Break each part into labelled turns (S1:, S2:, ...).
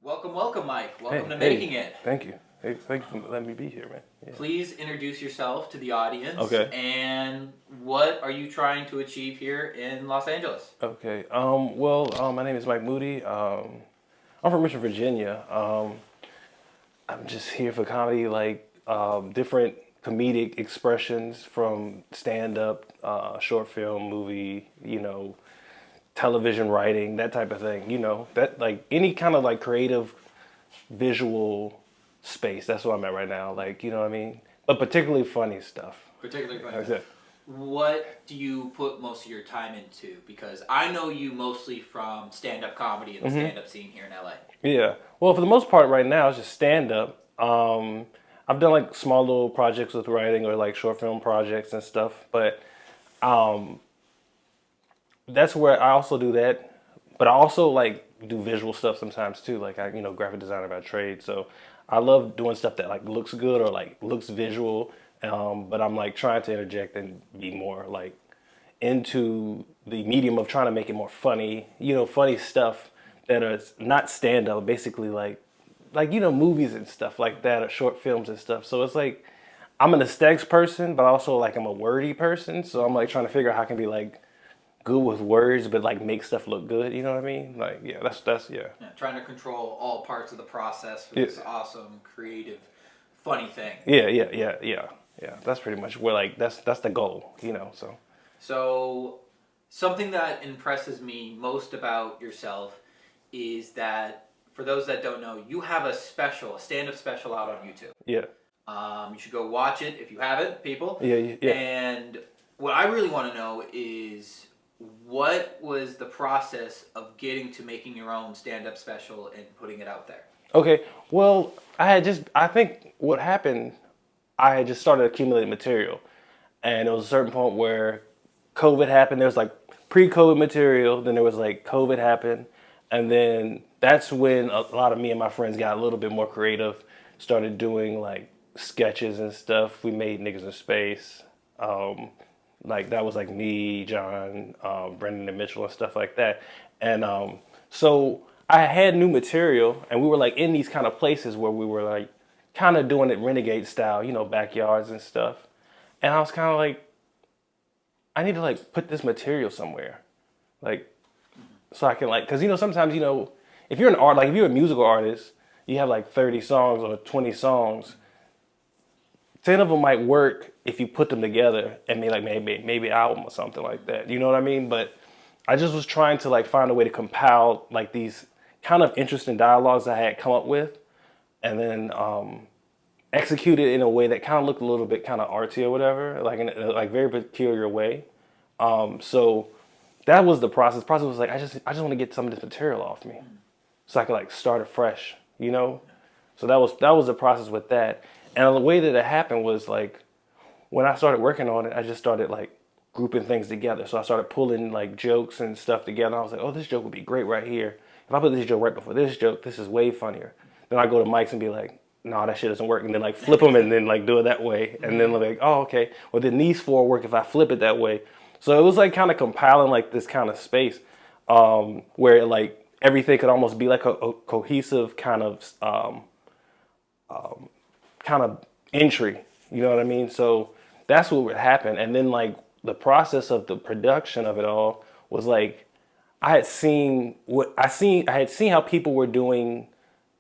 S1: Welcome, Mike. Welcome to
S2: Hey,
S1: Making It.
S2: thank you. Hey, thank you for letting me be here, man. Yeah.
S1: Please introduce yourself to the audience
S2: Okay.
S1: and what are you trying to achieve here in Los Angeles?
S2: Okay. My name is Mike Moody. I'm from Richmond, Virginia. I'm just here for comedy, like different comedic expressions from stand-up, short film, movie, television writing, that type of thing. That like any kind of like creative visual space. That's what I'm at right now. Like, you know what I mean? But particularly funny stuff.
S1: Particularly funny
S2: That's
S1: stuff.
S2: it.
S1: What do you put most of your time into? Because I know you mostly from stand-up comedy and the stand-up scene here in LA.
S2: Yeah. Well, for the most part, right now, it's just stand up. I've done like small little projects with writing or like short film projects and stuff, but that's where I also do that. But I also like do visual stuff sometimes too. Like graphic designer by trade, so I love doing stuff that like looks good or like looks visual. But I'm like trying to interject and be more like into the medium of trying to make it more funny, funny stuff that is not stand up, basically like movies and stuff like that or short films and stuff. So it's like I'm an aesthetics person, but also like I'm a wordy person. So I'm like trying to figure out how I can be like good with words, but like make stuff look good. You know what I mean? Like yeah, that's yeah.
S1: Yeah, trying to control all parts of the process for
S2: Yeah,
S1: this awesome, creative, funny thing.
S2: yeah. That's pretty much where like that's the goal. So
S1: So, something that impresses me most about yourself is that for those that don't know, you have a stand-up special out on YouTube.
S2: yeah,
S1: You should go watch it if you haven't, people.
S2: yeah.
S1: And what I really want to know is what was the process of getting to making your own stand-up special and putting it out there?
S2: Okay. Well, I think what happened, I had just started accumulating material. And it was a certain point where COVID happened. There was like pre COVID material, then there was like COVID happened. And then that's when a lot of me and my friends got a little bit more creative, started doing like sketches and stuff. We made Niggas in Space. Like that was like me, John, Brendan, and Mitchell and stuff like that. And so I had new material, and we were like in these kind of places where we were like kind of doing it renegade style, backyards and stuff. And I was kind of like, I need to like put this material somewhere, like so I can like, cause sometimes if you're an art, like if you're a musical artist, you have like 30 songs or 20 songs. 10 of them might work if you put them together and make like maybe an album or something like that. You know what I mean? But I just was trying to like find a way to compile like these kind of interesting dialogues I had come up with, and then execute it in a way that kind of looked a little bit kind of artsy or whatever, like in a like very peculiar way. So that was the process. The process was like I just want to get some of this material off me, so I could like start afresh. So that was the process with that. And the way that it happened was like when I started working on it, I just started like grouping things together. So I started pulling like jokes and stuff together. I was like, oh, this joke would be great right here. If I put this joke right before this joke, this is way funnier. Then I go to Mike's and be like, no, that shit doesn't work. And then like flip them and then like do it that way. And then like, oh, okay. Well, then these four work if I flip it that way. So it was like kind of compiling like this kind of space where like everything could almost be like a cohesive kind of entry. You know what I mean? So that's what would happen. And then like the process of the production of it all was like I had seen how people were doing,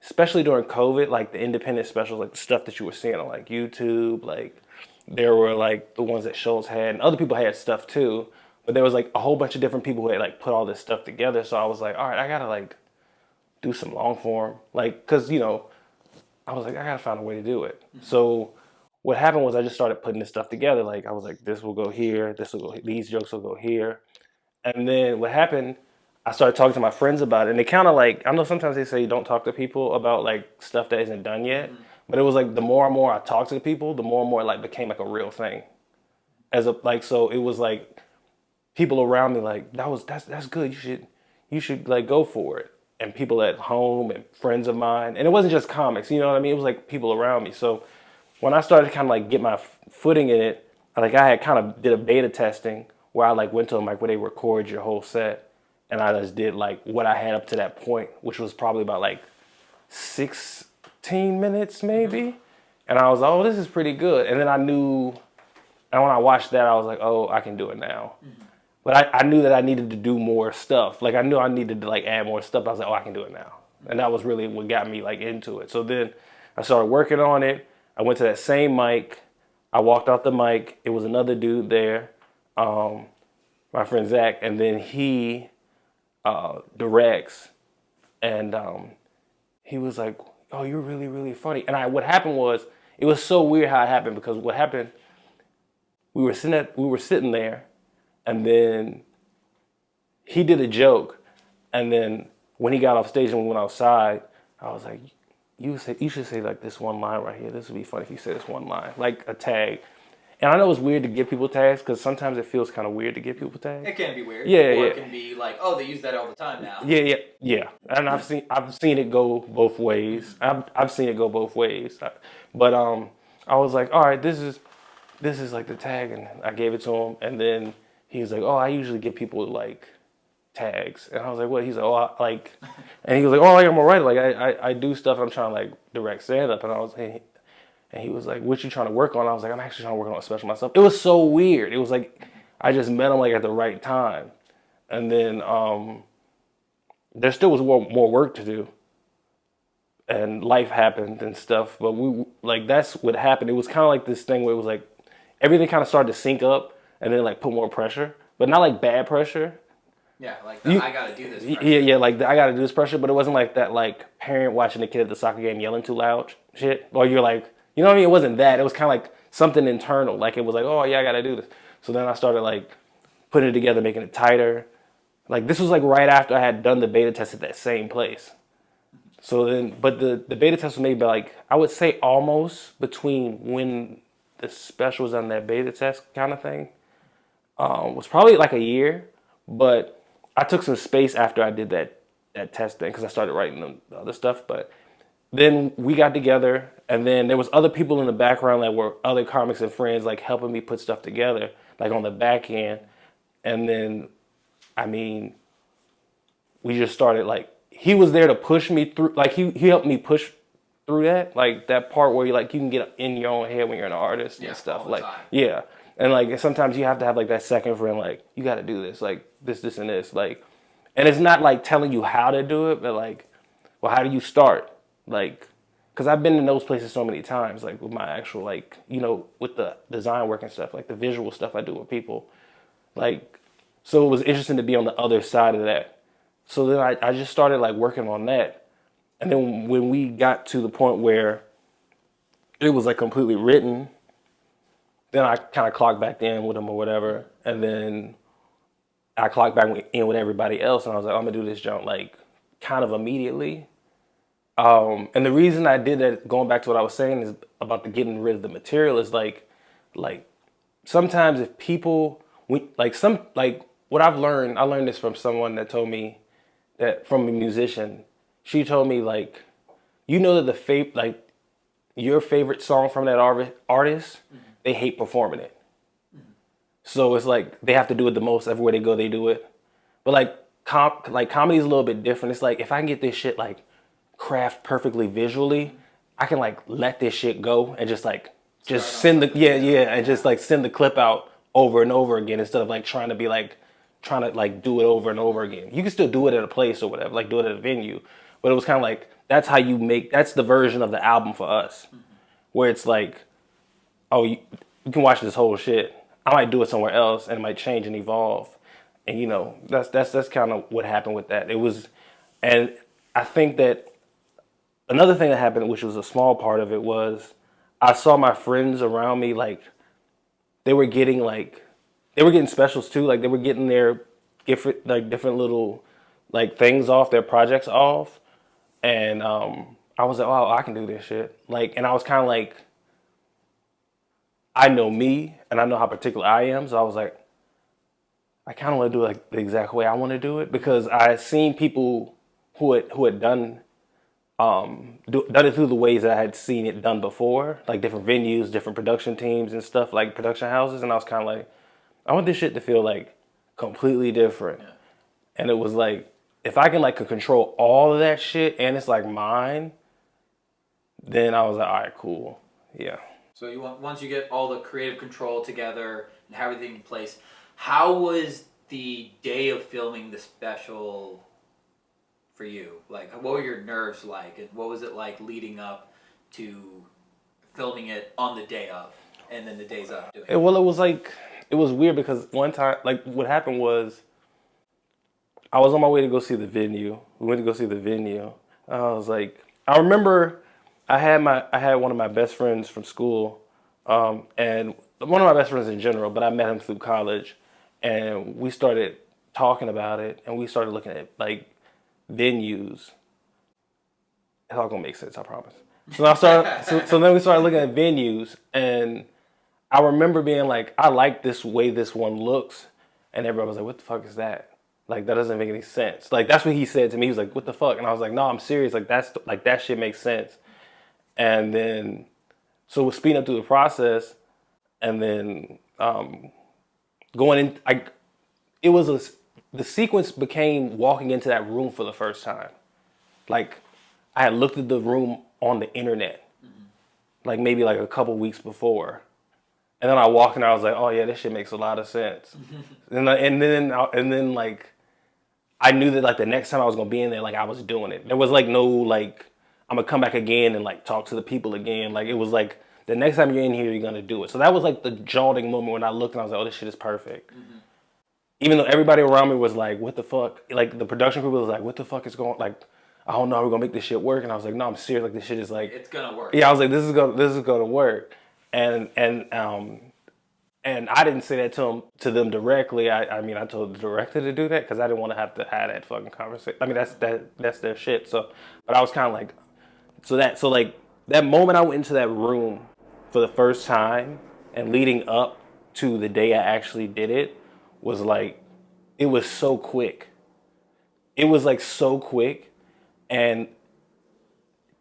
S2: especially during COVID, like the independent specials, like the stuff that you were seeing on like YouTube, like there were like the ones that Schultz had and other people had stuff too. But there was like a whole bunch of different people who had like put all this stuff together. So I was like, all right, I gotta like do some long form. Like, cause I was like, I gotta find a way to do it. So what happened was I just started putting this stuff together. Like I was like, this will go here, this will go, these jokes will go here. And then what happened, I started talking to my friends about it. And they kind of like, I know sometimes they say don't talk to people about like stuff that isn't done yet. But it was like the more and more I talked to the people, the more and more it like became like a real thing. So it was like people around me like that's good. You should like go for it. And people at home and friends of mine, and it wasn't just comics. You know what I mean? It was like people around me. So when I started to kind of like get my footing in it, I had kind of did a beta testing where I like went to them like where they record your whole set, and I just did like what I had up to that point, which was probably about like 16 minutes maybe. And I was like, oh, this is pretty good. And then I knew, and when I watched that, I was like, oh, I can do it now. But I knew that I needed to do more stuff. Like I knew I needed to like add more stuff. I was like, oh, I can do it now. And that was really what got me like into it. So then I started working on it. I went to that same mic. I walked out the mic. It was another dude there, my friend Zach, and then he directs, and he was like, "Oh, you're really, really funny." And what happened was, it was so weird how it happened because what happened, we were sitting there, and then he did a joke, and then when he got off stage and we went outside, I was like, you should say like this one line right here. This would be funny if you say this one line, like a tag. And I know it's weird to give people tags because sometimes it feels kind of weird to give people tags.
S1: It can be weird.
S2: Yeah,
S1: or
S2: yeah.
S1: it can be like, oh, they use that all the time now.
S2: Yeah. And I've seen it go both ways. I've seen it go both ways. But I was like, all right, this is like the tag, and I gave it to him, and then he was like, oh, I usually give people like tags, and I was like, what? He's like, oh, and he was like, oh, I'm a writer, like I do stuff. I'm trying to like direct stand up, and he was like, what you trying to work on? I was like, I'm actually trying to work on a special myself. It was so weird. It was like I just met him like at the right time, and then there still was more work to do, and life happened and stuff. But that's what happened. It was kind of like this thing where it was like everything kind of started to sync up, and then like put more pressure, but not like bad pressure.
S1: Yeah, like I gotta do this pressure.
S2: Yeah, like I gotta do this pressure, but it wasn't like that like parent watching the kid at the soccer game yelling too loud shit. Or you're like, you know what I mean? It wasn't that. It was kind of like something internal. Like it was like, oh yeah, I gotta do this. So then I started like putting it together, making it tighter. Like this was like right after I had done the beta test at that same place. So then, but the beta test was made by like, I would say almost between when the special was on that beta test kind of thing. Was probably like a year, but I took some space after I did that test thing because I started writing the other stuff. But then we got together, and then there was other people in the background that were other comics and friends like helping me put stuff together, like on the back end. And then, I mean, we just started like, he was there to push me through, like he helped me push through that, like that part where you like you can get in your own head when you're an artist and stuff. Like
S1: time.
S2: Yeah. And like sometimes you have to have like that second friend, like you got to do this, like this, and this, like, and it's not like telling you how to do it, but like, well, how do you start? Like, because I've been in those places so many times, like with my actual like, with the design work and stuff, like the visual stuff I do with people, like, so it was interesting to be on the other side of that. So then I just started like working on that, and then when we got to the point where it was like completely written, then I kind of clocked back in with them or whatever, and then I clocked back in with everybody else, and I was like, I'm gonna do this jump like kind of immediately. And the reason I did that, going back to what I was saying, is about the getting rid of the material is like sometimes if people what I've learned, I learned this from someone that told me that from a musician. She told me like, that your favorite song from that artist, they hate performing it. So it's like they have to do it the most everywhere they go. They do it, but like comedy is a little bit different. It's like if I can get this shit like craft perfectly visually, I can like let this shit go and just like send and just like send the clip out over and over again instead of like trying to like do it over and over again. You can still do it at a place or whatever, like do it at a venue, but it was kind of like that's the version of the album for us, where it's like, oh, you can watch this whole shit. I might do it somewhere else and it might change and evolve. And that's kind of what happened with that. It was, and I think that another thing that happened, which was a small part of it, was I saw my friends around me, like they were getting specials too. Like they were getting their different little like things off, their projects off. And I was like, oh, I can do this shit. Like, and I was kind of like, I know me and I know how particular I am. So I was like, I kind of want to do it like the exact way I want to do it, because I had seen people who had done it through the ways that I had seen it done before, like different venues, different production teams and stuff, like production houses. And I was kind of like, I want this shit to feel like completely different. Yeah. And it was like, if I can like control all of that shit and it's like mine, then I was like, all right, cool. Yeah.
S1: So you want once you get all the creative control together and have everything in place, how was the day of filming the special for you? Like, what were your nerves like, and what was it like leading up to filming it on the day of, and then the days of doing it?
S2: Well, it was like, it was weird because one time, like, what happened was I was on my way to go see the venue. We went to go see the venue. I was like, I remember I had one of my best friends from school, and one of my best friends in general, but I met him through college, and we started talking about it, and we started looking at like venues. It's all gonna make sense, I promise. So then we started looking at venues, and I remember being like, I like this way this one looks, and everybody was like, what the fuck is that? Like, that doesn't make any sense. Like, that's what he said to me. He was like, what the fuck? And I was like, no, I'm serious. Like, that shit makes sense. And then, so we're speeding up through the process, and then going in, it was the sequence became walking into that room for the first time. Like, I had looked at the room on the internet, like maybe like a couple weeks before. And then I walked in, I was like, oh yeah, this shit makes a lot of sense. And then like, I knew that like the next time I was gonna be in there, like I was doing it. There was like no like I'm gonna come back again and like talk to the people again. Like it was like the next time you're in here, you're gonna do it. So that was like the jolting moment when I looked and I was like, oh, this shit is perfect. Even though everybody around me was like, what the fuck? Like the production crew was like, what the fuck is going? Like, I don't know, how we're gonna make this shit work. And I was like, no, I'm serious. Like this shit is like,
S1: It's gonna work.
S2: yeah. I was like, this is gonna work. And I didn't say that to them directly. I mean, I told the director to do that because I didn't want to have that fucking conversation. I mean, that's their shit. So, but I was kind of like, so like that moment I went into that room for the first time and leading up to the day I actually did it was like, it was so quick. It was like so quick, and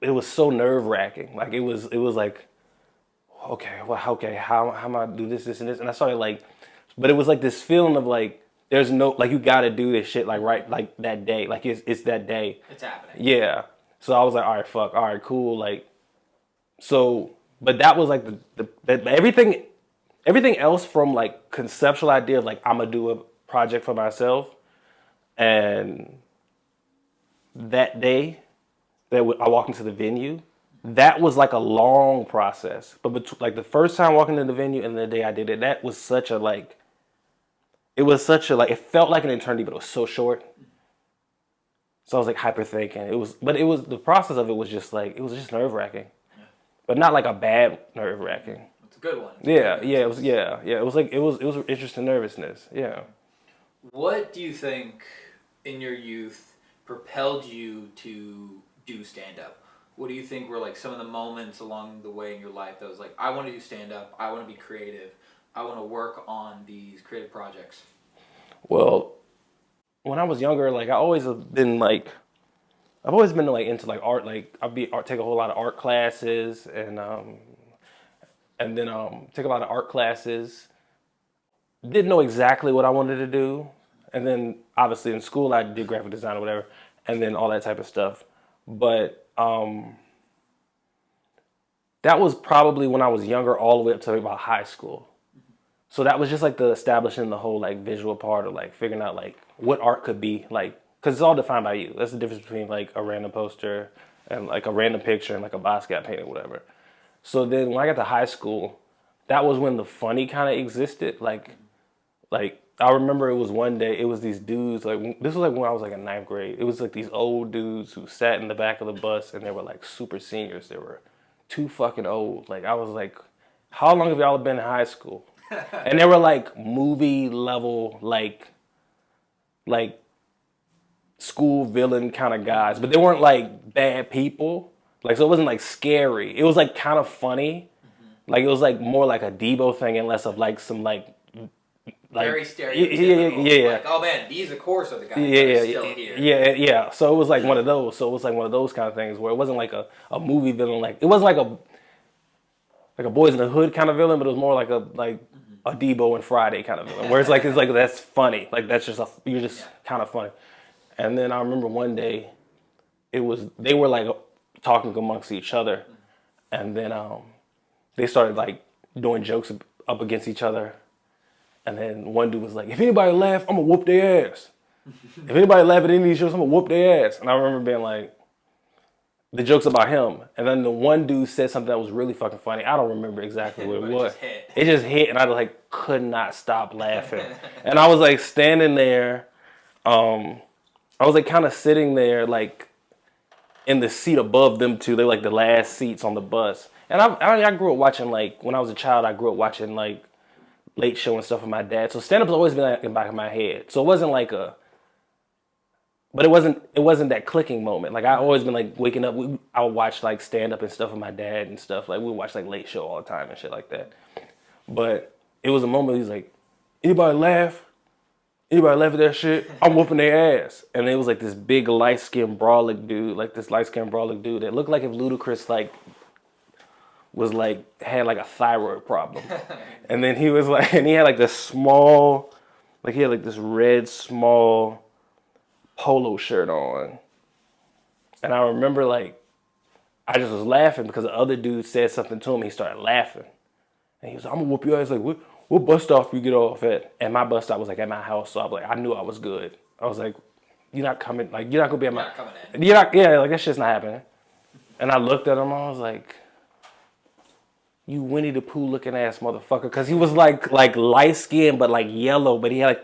S2: it was so nerve wracking. Like it was like, okay, well, okay, how am I do this, and this? And I started like, but it was like this feeling of like, there's no, like, you gotta do this shit, like, right, like, that day. Like, it's that day.
S1: It's happening.
S2: Yeah. So I was like, all right, fuck, all right, cool. Like, so, but that was like everything else from like conceptual idea of like, I'm gonna do a project for myself. And that day that I walked into the venue, that was like a long process. But like the first time walking into the venue and the day I did it, that was such a like, it was such a like, it felt like an eternity, but it was so short. So I was like hyper thinking. The process of it was just like, it was just nerve wracking, but not like a bad nerve wracking.
S1: It's a good one.
S2: It was, it was like, it was interesting nervousness. Yeah.
S1: What do you think in your youth propelled you to do stand up? What do you think were like some of the moments along the way in your life that was like, I want to do stand up, I want to be creative, I want to work on these creative projects?
S2: Well, when I was younger, like I've always been like into like art. Like take a whole lot of art classes and then take a lot of art classes. Didn't know exactly what I wanted to do, and then obviously in school I did graphic design or whatever, and then all that type of stuff. But that was probably when I was younger, all the way up to about high school. So that was just like the establishing the whole like visual part of like figuring out like what art could be like, because it's all defined by you. That's the difference between like a random poster and like a random picture and like a Basquiat painting or whatever. So then when I got to high school, that was when the funny kind of existed. Like I remember it was one day, it was these dudes, like this was like when I was like in ninth grade. It was like these old dudes who sat in the back of the bus and they were like super seniors. They were too fucking old. Like I was like, how long have y'all been in high school? And they were like movie level, like school villain kind of guys, but they weren't like bad people. Like, so it wasn't like scary. It was like kind of funny. Like it was like more like a Debo thing and less of like some like
S1: very stereotypical.
S2: Yeah.
S1: Like, oh man, these of course are the guys that are still here.
S2: Yeah. So it was like one of those. So it was like one of those kind of things where it wasn't like a movie villain. Like it wasn't like a Boys in the Hood kind of villain, but it was more like a Debo and Friday kind of villain. Where it's like that's funny. Like that's just you're just kind of funny. And then I remember one day, they were like talking amongst each other, and then they started like doing jokes up against each other. And then one dude was like, if anybody laugh, I'm gonna whoop their ass. If anybody laugh at any of these jokes, I'm gonna whoop their ass. And I remember being like, the joke's about him. And then the one dude said something that was really fucking funny. I don't remember exactly what it was. It just hit, and I like could not stop laughing. And I was like standing there. I was like kind of sitting there like in the seat above them two. They were like the last seats on the bus. And I grew up watching like when I was a child. I grew up watching like Late Show and stuff with my dad. So stand up's always been like in the back of my head. So it wasn't like but it wasn't that clicking moment. Like I always been like waking up. I would watch like stand up and stuff with my dad and stuff. Like we would watch like Late Show all the time and shit like that. But it was a moment he's like, anybody laugh? Anybody laugh at that shit? I'm whooping their ass. And it was like this big light-skinned brolic dude, that looked like if Ludacris like was like had like a thyroid problem. And then he was like, and he had like this small, like he had like this red small polo shirt on. And I remember like I just was laughing because the other dude said something to him. He started laughing. And he was like, I'm gonna whoop your ass. Like, what bus stop you get off at? And my bus stop was like at my house. So I was like, I knew I was good. I was like, you're not coming, like you're not gonna be at my, you're not, yeah, like that shit's not happening. And I looked at him, I was like, you Winnie the Pooh looking ass motherfucker. Cause he was like light skinned, but like yellow, but he had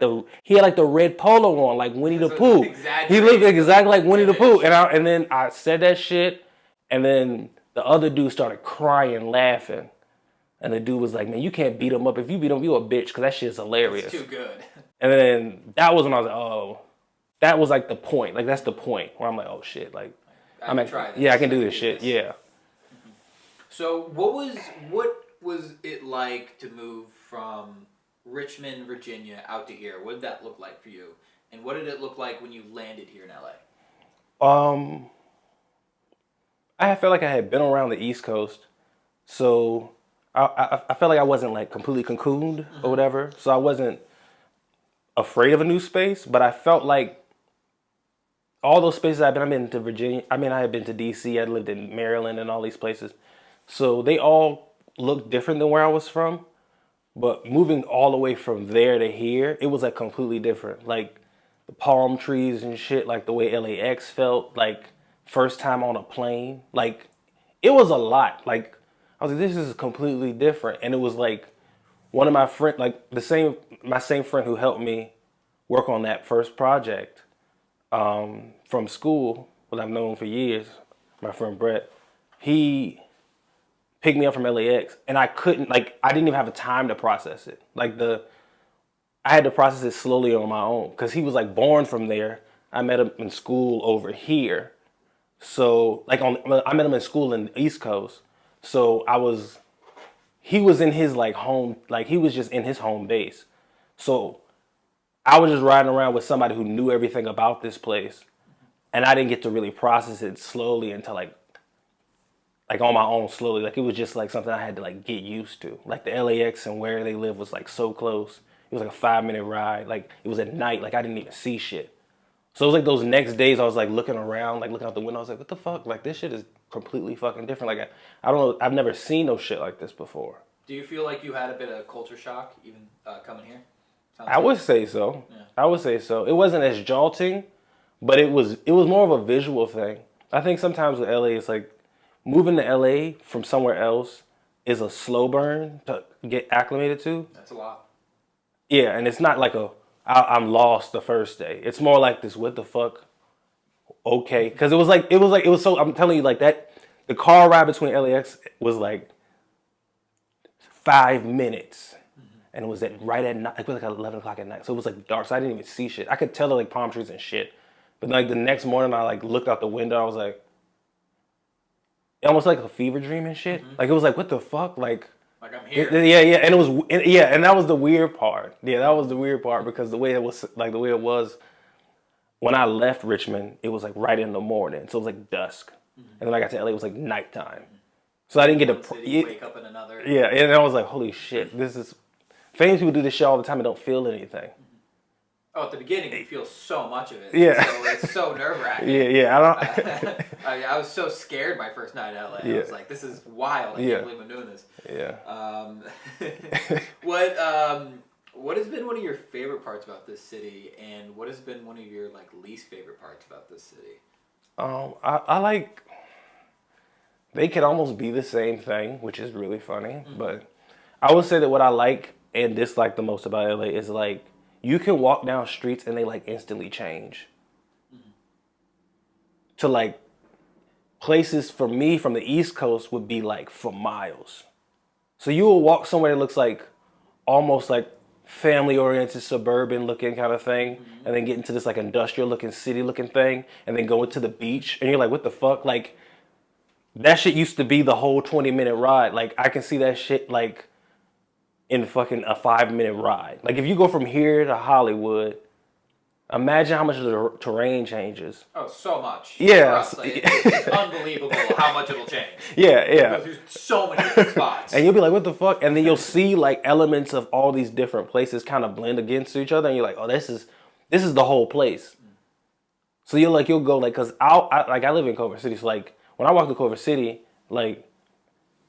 S2: like the red polo on, like Winnie the Pooh. He looked exactly like Winnie the Pooh. And then I said that shit, and then the other dude started crying, laughing. And the dude was like, man, you can't beat him up. If you beat him, you a bitch, because that shit's hilarious.
S1: It's too good.
S2: And then that was when I was like, oh, that was like the point. Like, that's the point where I'm like, oh, shit. Like, I can do this shit. Yeah.
S1: Mm-hmm. So what was it like to move from Richmond, Virginia, out to here? What did that look like for you? And what did it look like when you landed here in LA?
S2: I felt like I had been around the East Coast. So I felt like I wasn't like completely cocooned or whatever. So I wasn't afraid of a new space, but I felt like all those spaces I've been to Virginia. I mean, I had been to DC. I lived in Maryland and all these places. So they all looked different than where I was from. But moving all the way from there to here, it was like completely different. Like the palm trees and shit, like the way LAX felt, like first time on a plane. Like it was a lot. Like I was like, this is completely different. And it was like one of my friends, like my same friend who helped me work on that first project from school, what I've known for years, my friend Brett, he picked me up from LAX, and I didn't even have the time to process it. I had to process it slowly on my own, because he was like born from there. I met him in school over here. So I met him in school in the East Coast. So he was in his like home, like he was just in his home base. So I was just riding around with somebody who knew everything about this place, and I didn't get to really process it slowly until like on my own slowly. Like it was just like something I had to like get used to. Like the LAX and where they live was like so close. It was like a 5-minute ride. Like it was at night. Like I didn't even see shit. So it was like those next days I was like looking around, like looking out the window. I was like, what the fuck? Like this shit is completely fucking different. Like I don't know. I've never seen no shit like this before.
S1: Do you feel like you had a bit of culture shock even coming here?
S2: I would say so. Yeah. I would say so. It wasn't as jolting, but it was more of a visual thing. I think sometimes with LA, it's like moving to LA from somewhere else is a slow burn to get acclimated to.
S1: That's a lot.
S2: Yeah, and it's not like I'm lost the first day. It's more like this, what the fuck? Okay. Because it was so, I'm telling you, like that, the car ride between LAX was like 5 minutes. And it was right at night. It was like 11 o'clock at night. So it was like dark. So I didn't even see shit. I could tell the like palm trees and shit. But like the next morning, I like looked out the window. I was like, almost like a fever dream and shit. Like it was like, what the fuck? Like
S1: I'm here.
S2: Yeah. And it was, and that was the weird part. Yeah, that was the weird part, because the way it was when I left Richmond, it was like right in the morning. So it was like dusk. And then when I got to LA, it was like nighttime. So I didn't get to
S1: wake up in another.
S2: Yeah, and I was like, holy shit, this is. Famous people do this shit all the time and don't feel anything.
S1: Oh, at the beginning, you feel so much of it.
S2: Yeah.
S1: So it's so nerve wracking.
S2: Yeah.
S1: I was so scared my first night in LA. I
S2: Yeah.
S1: was like, this is wild. I
S2: Yeah.
S1: can't believe I'm doing this.
S2: Yeah.
S1: What has been one of your favorite parts about this city, and what has been one of your like least favorite parts about this city?
S2: I like. They can almost be the same thing, which is really funny. But I would say that what I like and dislike the most about LA is like you can walk down streets and they like instantly change. To like places for me from the East Coast would be like for miles. So you will walk somewhere that looks like almost like family oriented suburban looking kind of thing, and then get into this like industrial looking city looking thing, and then go into the beach and you're like, what the fuck? Like that shit used to be the whole 20-minute ride. Like I can see that shit like in fucking a 5-minute ride. Like if you go from here to Hollywood, imagine how much the terrain changes.
S1: Oh, so much.
S2: Yeah.
S1: For us, like, it's unbelievable how much it'll change.
S2: Yeah.
S1: There's so many different spots.
S2: And you'll be like, what the fuck? And then you'll see like elements of all these different places kind of blend against each other, and you're like, oh, this is the whole place. So you'll go like, cause I live in Culver City, so like when I walk to Culver City, like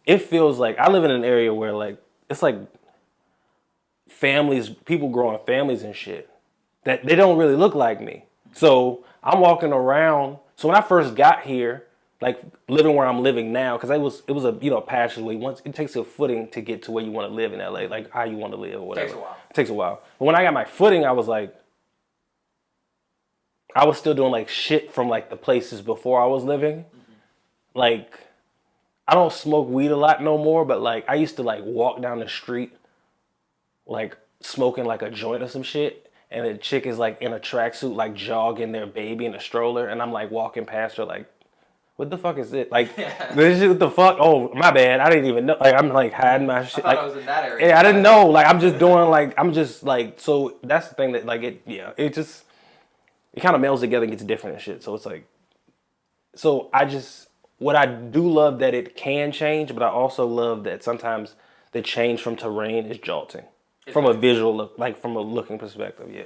S2: it feels like I live in an area where like it's like people growing families and shit that they don't really look like me. So I'm walking around. So when I first got here, like living where I'm living now, because it was a passageway. Once it takes a footing to get to where you want to live in LA, like how you want to live or whatever. It takes a while. But when I got my footing, I was like, I was still doing like shit from like the places before I was living. Like I don't smoke weed a lot no more, but like I used to like walk down the street, like smoking like a joint or some shit, and the chick is like in a tracksuit, like jogging their baby in a stroller, and I'm like walking past her, like, what the fuck is it? Like, this shit, what the fuck? Oh, my bad. I didn't even know. Like, I'm like hiding my shit.
S1: I thought I was in that area.
S2: Yeah, I didn't know. Like, I'm just doing like, so that's the thing that like it kind of melds together and gets different and shit. So it's like, what I do love that it can change, but I also love that sometimes the change from terrain is jolting. From a visual look, like from a looking perspective, yeah.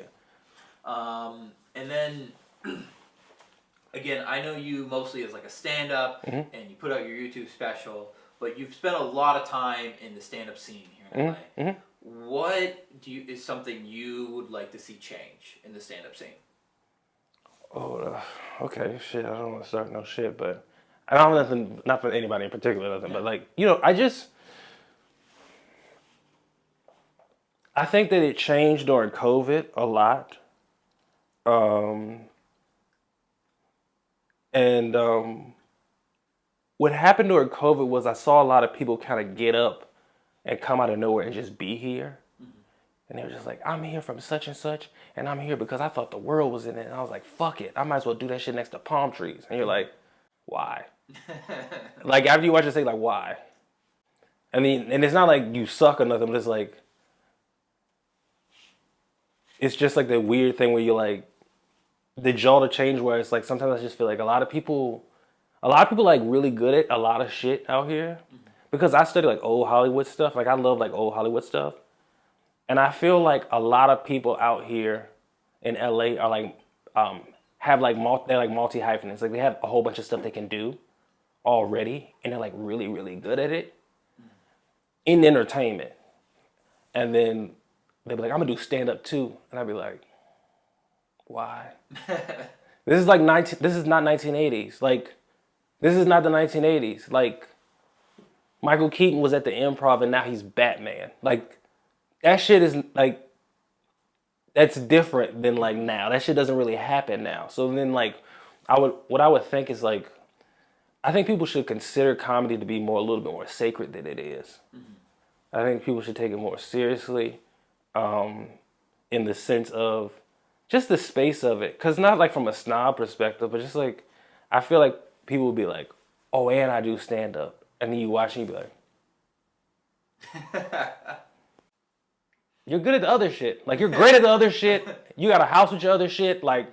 S1: And then, again, I know you mostly as like a stand-up, and you put out your YouTube special, but you've spent a lot of time in the stand-up scene here in LA. What is something you would like to see change in the stand-up scene?
S2: Oh, okay, shit. I don't want to start no shit, but I don't have nothing, not for anybody in particular, nothing. But like, I think that it changed during COVID a lot. What happened during COVID was I saw a lot of people kind of get up and come out of nowhere and just be here. And they were just like, I'm here from such and such, and I'm here because I thought the world was in it. And I was like, fuck it. I might as well do that shit next to palm trees. And you're like, why? Like, after you watch it, say, like, why? I mean, and it's not like you suck or nothing, but it's like, it's just like the weird thing where you're like, the jaw to change where it's like, sometimes I just feel like a lot of people like really good at a lot of shit out here. Because I study like old Hollywood stuff. Like I love like old Hollywood stuff. And I feel like a lot of people out here in LA are like, have like, they're like multi-hyphenates. Like they have a whole bunch of stuff they can do already. And they're like really, really good at it in entertainment. And then they'd be like, I'm gonna do stand-up too. And I'd be like, why? This is not 1980s. Like, this is not the 1980s. Like, Michael Keaton was at the Improv and now he's Batman. Like, that shit is like, that's different than like now. That shit doesn't really happen now. So then like, what I would think is like, I think people should consider comedy to be a little bit more sacred than it is. I think people should take it more seriously, in the sense of just the space of it. Cause not like from a snob perspective, but just like, I feel like people would be like, oh, and I do stand up. And then you watch and you be like, you're good at the other shit. Like, you're great at the other shit. You got a house with your other shit. Like,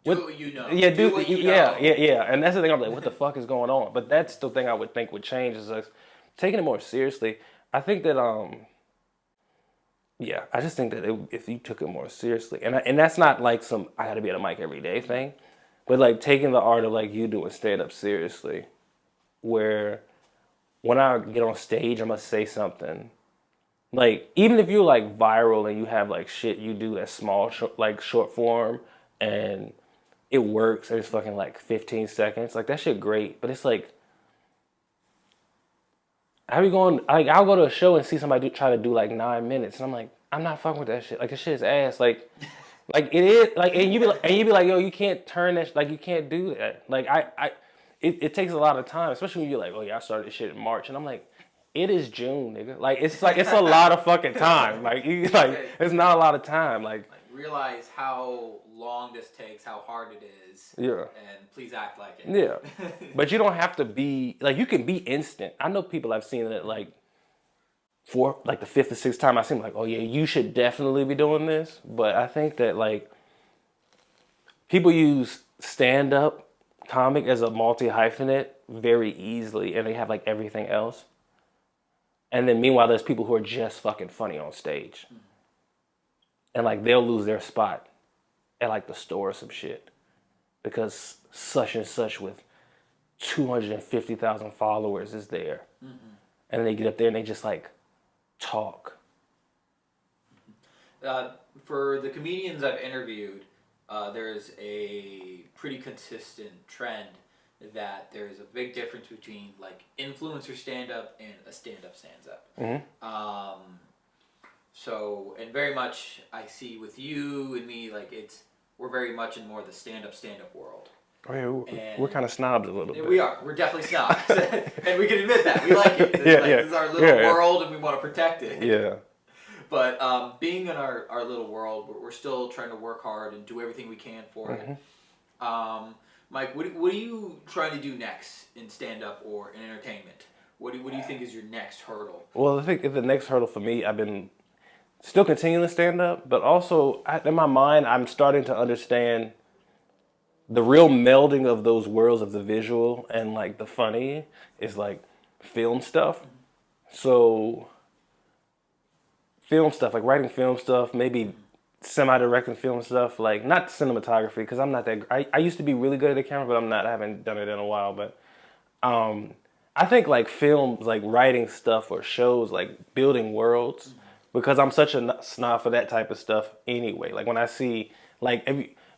S1: do what you know.
S2: Yeah,
S1: do what you know.
S2: Yeah. And that's the thing. I'm like, what the fuck is going on? But that's the thing I would think would change is like taking it more seriously. I think that yeah, I just think that if you took it more seriously, and that's not like some I got to be at a mic every day thing, but like taking the art of like you doing stand up seriously, where when I get on stage, I must say something. Like even if you're like viral and you have like shit you do that's small, like short form, and it works and it's fucking like 15 seconds, like that shit great. But it's like, how you going? Like I'll go to a show and see somebody try to do like 9 minutes, and I'm like, I'm not fucking with that shit. Like this shit is ass. Like it is. Like and you be like, yo, you can't turn that. Like you can't do that. Like it takes a lot of time, especially when you're like, oh yeah, I started this shit in March, and I'm like, it is June, nigga. Like it's a lot of fucking time. Like
S1: Okay.
S2: it's not a lot of time. Like
S1: Like realize how long this takes, how hard it is,
S2: yeah,
S1: and please act like
S2: yeah.
S1: it.
S2: But you don't have to be like you can be instant. I know people I've seen that like for like the fifth or sixth time I seem like, oh yeah, you should definitely be doing this. But I think that like people use stand up comic as a multi hyphenate very easily, and they have like everything else. And then meanwhile, there's people who are just fucking funny on stage, and like they'll lose their spot at like the store or some shit because such and such with 250,000 followers is there, and they get up there and they just like talk.
S1: uh, for the comedians I've interviewed, there's a pretty consistent trend that there's a big difference between like influencer stand up and a stand up stands up. So, and very much I see with you and me, like we're very much in more the stand up world.
S2: Oh yeah, we're
S1: And
S2: kind of snobs a little bit.
S1: we are. We're definitely snobs. And we can admit that. We like it.
S2: Yeah,
S1: Like,
S2: yeah.
S1: this is our little world and we want to protect it.
S2: Yeah.
S1: But being in our little world, we're still trying to work hard and do everything we can for it. Mike, what are you trying to do next in stand up or in entertainment? What do you think is your next hurdle?
S2: Well, I think the next hurdle for me, I've been still continuing to stand up, but also in my mind, I'm starting to understand the real melding of those worlds of the visual and like the funny is like film stuff. So film stuff, like writing film stuff, maybe semi-directing film stuff, like not cinematography because I'm not that. I used to be really good at the camera, but I'm not. I haven't done it in a while. But I think like films, like writing stuff or shows, like building worlds, because I'm such a snob for that type of stuff anyway. Like when I see like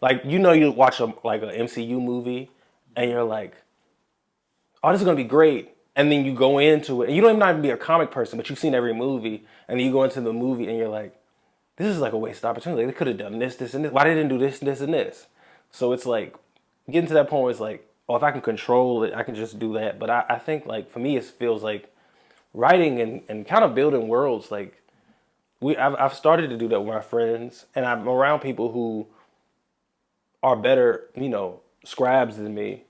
S2: like you watch like an MCU movie and you're like, oh, this is gonna be great. And then you go into it, and you don't even be a comic person, but you've seen every movie, and then you go into the movie, and you're like, this is like a wasted opportunity. They could have done this, this, and this. Why they didn't do this, this, and this? So it's like getting to that point where it's like, oh, if I can control it, I can just do that. But I think like for me, it feels like writing and kind of building worlds. Like I've started to do that with my friends, and I'm around people who are better, scribes than me,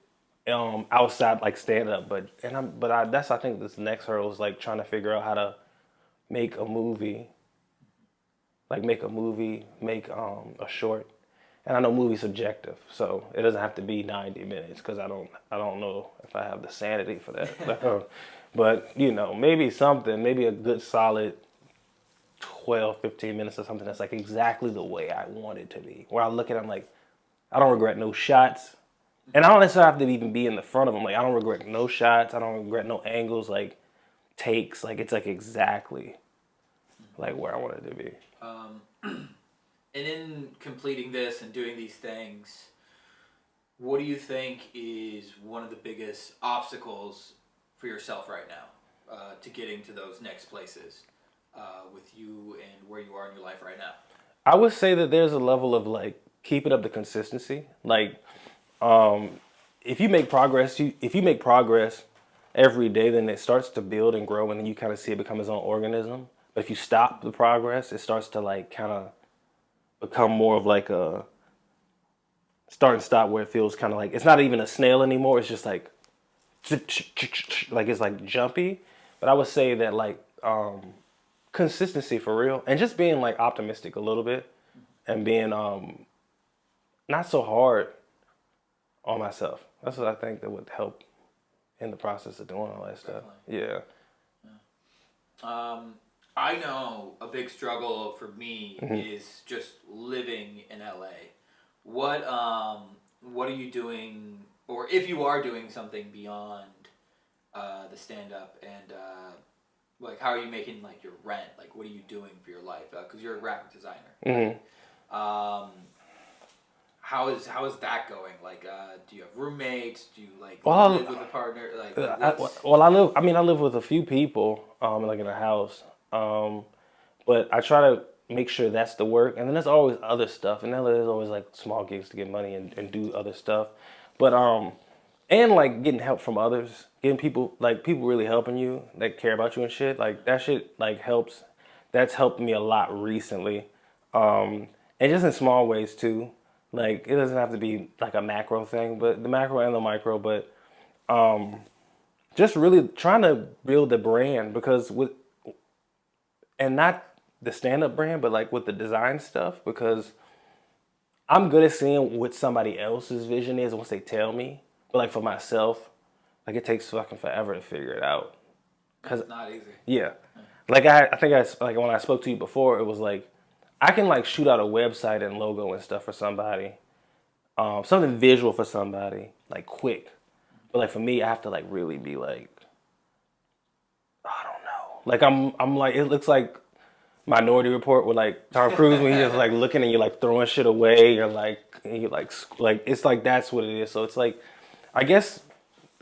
S2: outside like stand up. That's I think this next hurdle is like trying to figure out how to make a movie, make a short. And I know movie's subjective, so it doesn't have to be 90 minutes because I don't know if I have the sanity for that. But maybe a good solid 12, 15 minutes or something that's like exactly the way I want it to be. Where I look at it, I'm like, I don't regret no shots. And I don't necessarily have to even be in the front of them. Like, I don't regret no shots. I don't regret no angles, like, takes. Like, it's, like, exactly, like, where I want it to be.
S1: And in completing this and doing these things, what do you think is one of the biggest obstacles for yourself right now to getting to those next places with you and where you are in your life right now?
S2: I would say that there's a level of, like, keeping up the consistency. Like, if you make progress, every day, then it starts to build and grow, and then you kind of see it become its own organism. But if you stop the progress, it starts to like kind of become more of like a start and stop, where it feels kind of like it's not even a snail anymore. It's just like it's like jumpy. But I would say that like consistency for real, and just being like optimistic a little bit, and being not so hard on myself. That's what I think that would help in the process of doing all that stuff. Yeah.
S1: I know a big struggle for me
S2: Mm-hmm.
S1: is just living in LA. What are you doing, or if you are doing something beyond the stand up and like how are you making like your rent? Like what are you doing for your life? Because you're a graphic designer, right?
S2: Mm-hmm.
S1: Um, how is that going? Like, do you have roommates? Do you like live
S2: Well,
S1: with a partner? Like
S2: I,
S1: what's
S2: well, I live. I mean, I live with a few people, like in a house. But I try to make sure that's the work, and then there's always other stuff, and then there's always like small gigs to get money and do other stuff. But and like getting help from others, getting people really helping you that care about you and shit. Like that shit like helps. That's helped me a lot recently, and just in small ways too. Like it doesn't have to be like a macro thing, but the macro and the micro. But just really trying to build a brand because with and not the stand up brand, but like with the design stuff because I'm good at seeing what somebody else's vision is once they tell me. But like for myself, like it takes fucking forever to figure it out. Cause
S1: it's not easy.
S2: yeah, like I think like when I spoke to you before, it was like I can like shoot out a website and logo and stuff for somebody, something visual for somebody, like quick. But like for me, I have to like really be like I don't know. Like I'm like it looks like Minority Report with like Tom Cruise when he's just like looking and you're like throwing shit away or like and you like it's like that's what it is. So it's like I guess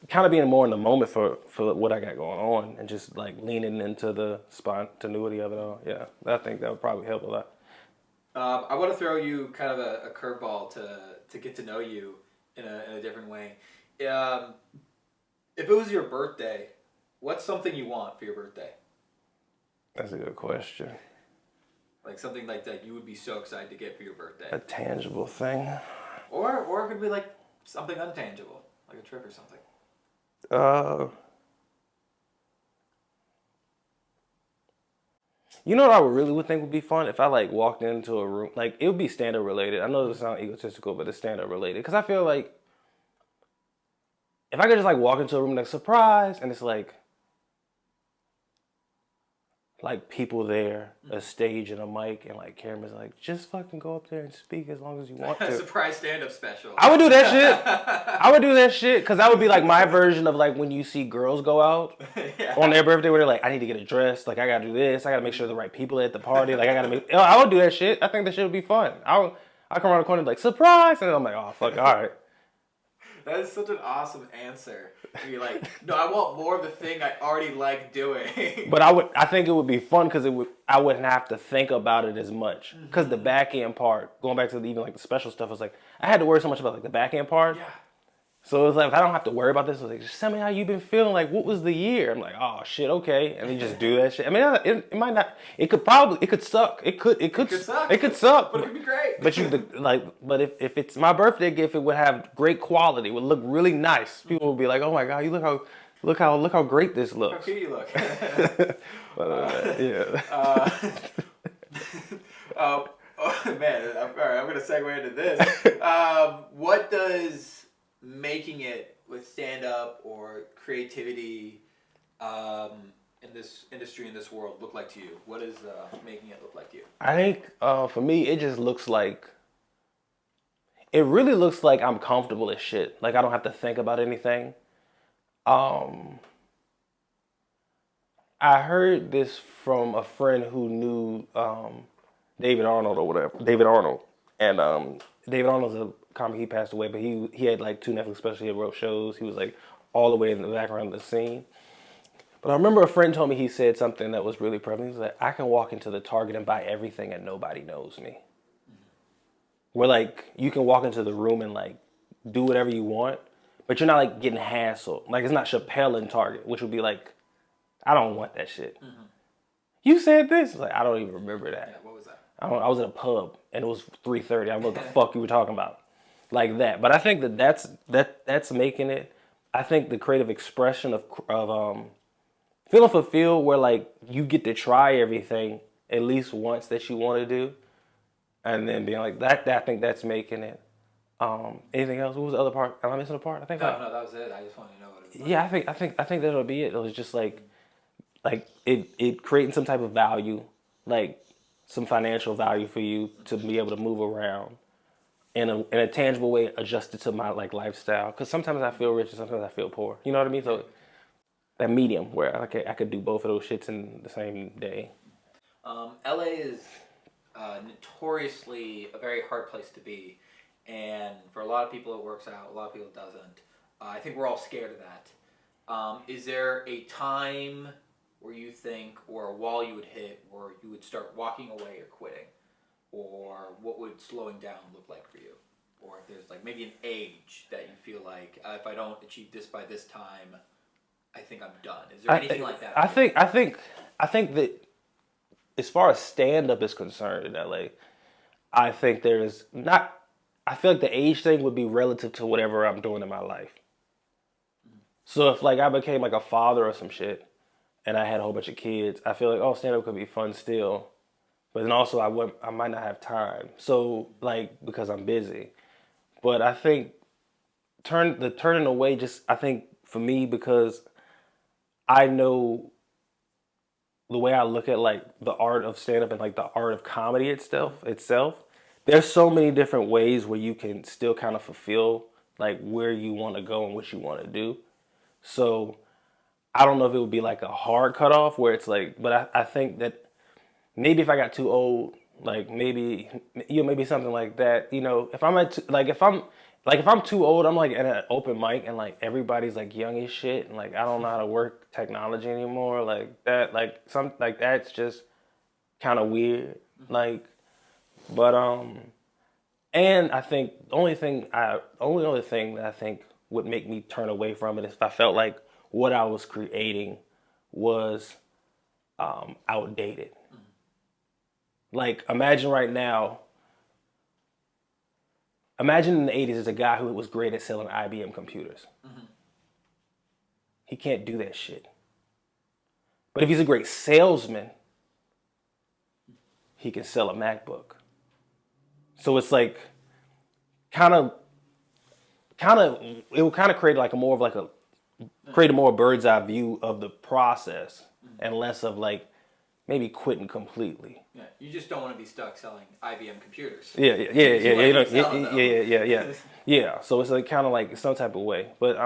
S2: kind of being more in the moment for what I got going on and just like leaning into the spontaneity of it all. Yeah, I think that would probably help a lot.
S1: I want to throw you kind of a curveball to get to know you in a different way. Um, if it was your birthday, what's something you want for your birthday?
S2: That's a good question.
S1: Like something like that you would be so excited to get for your birthday,
S2: A tangible thing.
S1: or it could be like something untangible, like a trip or something.
S2: Uh, you know what I would really would think would be fun if I like walked into a room like it would be stand up related. I know this sounds egotistical, but it's stand up related because I feel like if I could just like walk into a room like surprise and it's like people there, a stage and a mic and like cameras like just fucking go up there and speak as long as you want to.
S1: Surprise stand-up special.
S2: I would do that shit. I would do that shit because that would be like my version of like when you see girls go out
S1: Yeah.
S2: on their birthday where they're like, I need to get dressed. Like I gotta do this. I gotta make sure the right people are at the party. Like I gotta make. I would do that shit. I think that shit would be fun. I come around the corner and be like surprise, and then I'm like, oh fuck, all right.
S1: That is such an awesome answer. You're like, no, I want more of the thing I already like doing.
S2: But I think it would be fun because I wouldn't have to think about it as much. Because the back end part, going back to even like the special stuff, was like I had to worry so much about like the back end part.
S1: Yeah.
S2: So it was like if I don't have to worry about this, it was like just tell me how you've been feeling. Like what was the year? I'm like, oh shit, okay, and then just do that shit. I mean, it might not. It could suck. It could
S1: suck.
S2: It could suck.
S1: But it could be great.
S2: But if it's my birthday gift, it would have great quality. It would look really nice. People would be like, oh my god, you look how great this
S1: How
S2: looks.
S1: cute you look.
S2: Yeah.
S1: Oh man, all right, I'm gonna segue into this. What does making it with stand up or creativity in this industry in this world look like to you? What does making it look like to you?
S2: I think for me, it just looks like it really looks like I'm comfortable as shit. Like I don't have to think about anything. Um, I heard this from a friend who knew David Arnold or whatever. David Arnold, and David Arnold's a comic. He passed away, but he had like 2 Netflix specials. He wrote shows. He was like all the way in the background of the scene. But I remember a friend told me he said something that was really prevalent. He was like, I can walk into the Target and buy everything and nobody knows me. Where like you can walk into the room and like do whatever you want, but you're not like getting hassled. Like it's not Chappelle in Target, which would be like, I don't want that shit. Mm-hmm. You said this, like I don't even remember that.
S1: Yeah, what was that?
S2: I was in a pub and it was 3:30. I don't know what the fuck you were talking about, like that. But I think that's making it. I think the creative expression of feeling fulfilled, where like you get to try everything at least once that you want to do, and then being like that. I think that's making it. Anything else? What was the other part? Am I missing a part? I think.
S1: No, that was it. I just wanted to know what it was.
S2: Yeah, I think that'll be it. It was just like like it creating some type of value, like some financial value for you to be able to move around in a tangible way, adjusted to my like lifestyle. Because sometimes I feel rich and sometimes I feel poor. You know what I mean? So that medium where I could do both of those shits in the same day.
S1: LA is notoriously a very hard place to be, and for a lot of people it works out. A lot of people it doesn't. I think we're all scared of that. Is there a time where you think, or a wall you would hit, where you would start walking away or quitting, or what would slowing down look like for you? Or if there's like maybe an age that you feel like if I don't achieve this by this time, I think I'm done. Is there anything like that?
S2: I think that as far as stand up is concerned in LA, I think there's not. I feel like the age thing would be relative to whatever I'm doing in my life. So if like I became like a father or some shit, and I had a whole bunch of kids, I feel like stand up could be fun still, but then also I might not have time. So like because I'm busy, but I think turning away just I think for me because I know the way I look at like the art of stand up and like the art of comedy itself, there's so many different ways where you can still kind of fulfill like where you want to go and what you want to do. So I don't know if it would be like a hard cutoff where it's like, but I think that maybe if I got too old, like maybe maybe something like that. If I'm if I'm too old, I'm like at an open mic and like everybody's like young as shit and like I don't know how to work technology anymore. Like that, like some like that's just kind of weird. Like, but and I think the only other thing that I think would make me turn away from it is if I felt like what I was creating was outdated. Like imagine right now. Imagine in the 80s there's a guy who was great at selling IBM computers. He can't do that shit. But if he's a great salesman, he can sell a MacBook. So it's like kind of it will kind of create like create a more bird's eye view of the process and less of like maybe quitting completely.
S1: Yeah, you just don't want to be stuck selling IBM computers.
S2: Yeah. So it's like kind of like some type of way, but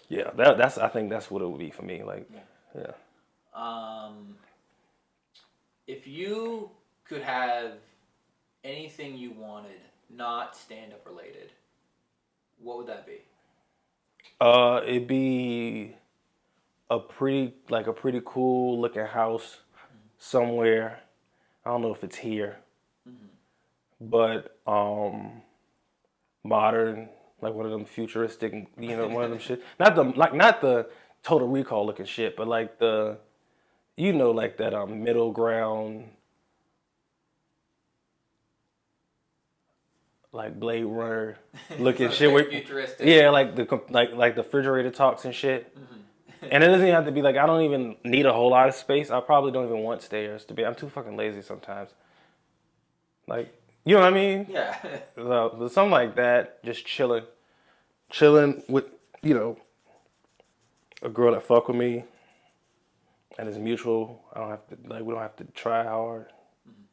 S2: yeah, that's I think that's what it would be for me. Like, yeah.
S1: If you could have anything you wanted, not stand up related, what would that be?
S2: It'd be a pretty cool looking house somewhere. I don't know if it's here, but modern, like one of them futuristic, one of them shit. Not the Total Recall looking shit, but like like that middle ground, like Blade Runner looking shit.
S1: Futuristic.
S2: Yeah, like the refrigerator talks and shit. And it doesn't even have to be like I don't even need a whole lot of space. I probably don't even want stairs to be. I'm too fucking lazy sometimes. Like, you know what I mean?
S1: Yeah.
S2: So something like that, just chilling with a girl that fuck with me, and it's mutual. I don't have to we don't have to try hard.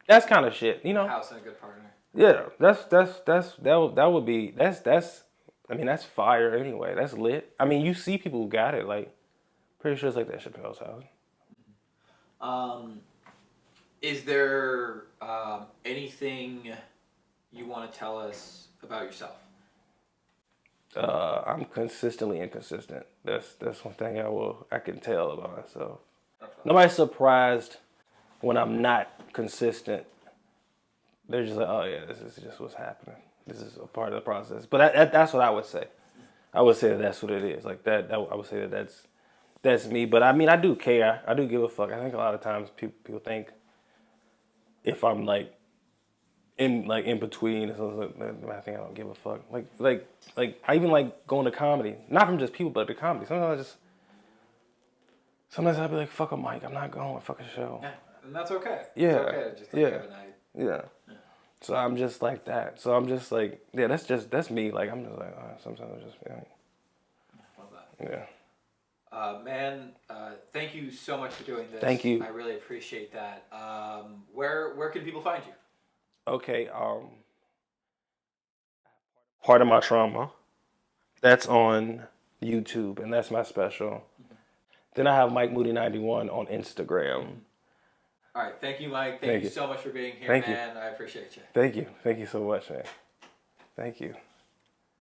S2: That's kind of shit,
S1: House and a good partner.
S2: Yeah, that would be that's. I mean, that's fire anyway. That's lit. I mean, you see people who got it. Like, pretty sure it's like that Chappelle's house.
S1: Is there anything you want to tell us about yourself?
S2: I'm consistently inconsistent. That's one thing I can tell about myself. Nobody's surprised when I'm not consistent. They're just like, oh yeah, this is just what's happening. This is a part of the process. But that's what I would say. I would say that's what it is. Like that I would say that's me. But I mean, I do care. I do give a fuck. I think a lot of times people think if I'm like in between, I think I don't give a fuck. Like I even like going to comedy, not from just people, but to comedy. Sometimes I'll be like, fuck a mic, I'm not going. Fuck a show.
S1: Yeah, and that's okay.
S2: Yeah,
S1: it's okay to just have a night.
S2: Yeah. So I'm just like that. So I'm just like, yeah, that's me. Like I'm just like, sometimes I just be like,
S1: Love that.
S2: Yeah.
S1: Man, thank you so much for doing this.
S2: Thank you.
S1: I really appreciate that. Where can people find you?
S2: Okay, part of my trauma. That's on YouTube, and that's my special. Then I have Mike Moody 91 on Instagram.
S1: All right, thank you, Mike. Thank
S2: Thank
S1: you
S2: you.
S1: so much for being here,
S2: Thank you.
S1: man. I appreciate you.
S2: Thank you. Thank you so much, man. Thank you.